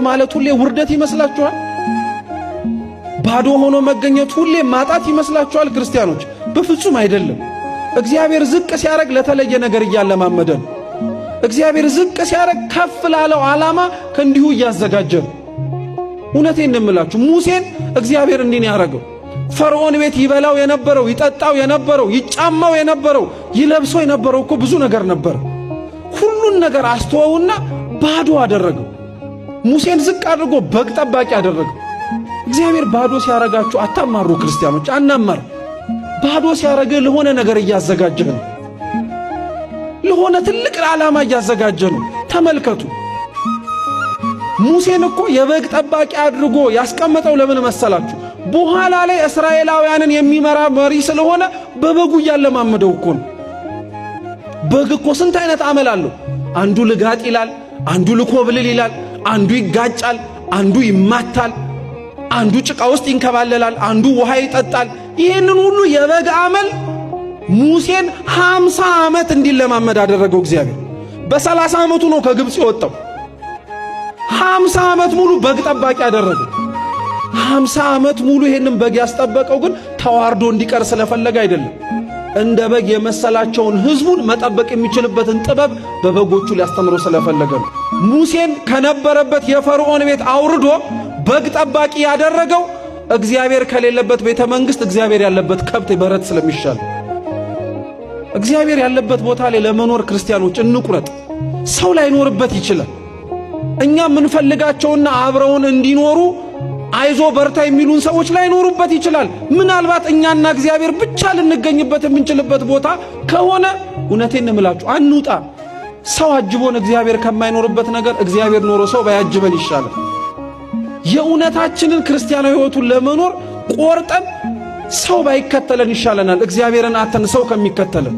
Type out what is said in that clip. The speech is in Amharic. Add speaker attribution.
Speaker 1: ማለት ሁሌ ውርደት ይመስላችኋል? ባዶ ሆኖ መገኘት ሁሌ ማጣት ይመስላችኋል? ክርስቲያኖች በፍጹም አይደለም። እግዚአብሔር ዝቅ ሲያረግ ለተለየ ነገር እያለማመደን፣ እግዚአብሔር ዝቅ ሲያረግ ከፍ ላለው ዓላማ ከእንዲሁ እያዘጋጀን። እውነቴን እንደምላችሁ ሙሴን እግዚአብሔር እንዲህ ያረገው ፈርዖን ቤት ይበላው የነበረው ይጠጣው የነበረው ይጫማው የነበረው ይለብሰው የነበረው እኮ ብዙ ነገር ነበር። ሁሉን ነገር አስተወውና ባዶ አደረገው። ሙሴን ዝቅ አድርጎ በግ ጠባቂ አደረገው። እግዚአብሔር ባዶ ሲያረጋችሁ አታማሩ ክርስቲያኖች፣ አናማር። ባዶ ሲያረገ ለሆነ ነገር እያዘጋጀህ ነው። ለሆነ ትልቅ ዓላማ እያዘጋጀህ ነው። ተመልከቱ። ሙሴን እኮ የበግ ጠባቂ አድርጎ ያስቀመጠው ለምን መሰላችሁ? በኋላ ላይ እስራኤላውያንን የሚመራ መሪ ስለሆነ በበጉ እያለማመደው እኮ ነው። በግ እኮ ስንት አይነት አመል አለው። አንዱ ልጋጥ ይላል፣ አንዱ ልኮብልል ይላል፣ አንዱ ይጋጫል፣ አንዱ ይማታል፣ አንዱ ጭቃ ውስጥ ይንከባለላል፣ አንዱ ውሃ ይጠጣል። ይህንን ሁሉ የበግ አመል ሙሴን 50 ዓመት እንዲለማመድ አደረገው እግዚአብሔር። በ30 ዓመቱ ነው ከግብፅ የወጣው። 50 ዓመት ሙሉ በግ ጠባቂ አደረገው። 50 ዓመት ሙሉ ይሄንን በግ ያስጠበቀው ግን ተዋርዶ እንዲቀር ስለፈለገ አይደለም። እንደ በግ የመሰላቸውን ሕዝቡን መጠበቅ የሚችልበትን ጥበብ በበጎቹ ሊያስተምረው ስለፈለገ ነው። ሙሴን ከነበረበት የፈርዖን ቤት አውርዶ በግ ጠባቂ ያደረገው እግዚአብሔር ከሌለበት ቤተ መንግሥት እግዚአብሔር ያለበት ከብት በረት ስለሚሻል። እግዚአብሔር ያለበት ቦታ ላይ ለመኖር ክርስቲያኖች እንቁረጥ። ሰው ላይኖርበት ይችላል። እኛ የምንፈልጋቸውና አብረውን እንዲኖሩ አይዞ በርታ የሚሉን ሰዎች ላይኖሩበት ይችላል። ምናልባት እኛና እግዚአብሔር ብቻ ልንገኝበት የምንችልበት ቦታ ከሆነ እውነቴን እምላችሁ አንውጣ። ሰው አጅቦን እግዚአብሔር ከማይኖርበት ነገር እግዚአብሔር ኖሮ ሰው ባያጅበን ይሻላል። የእውነታችንን ክርስቲያናዊ ሕይወቱን ለመኖር ቆርጠን ሰው ባይከተለን ይሻለናል፣ እግዚአብሔርን አተን ሰው ከሚከተለን።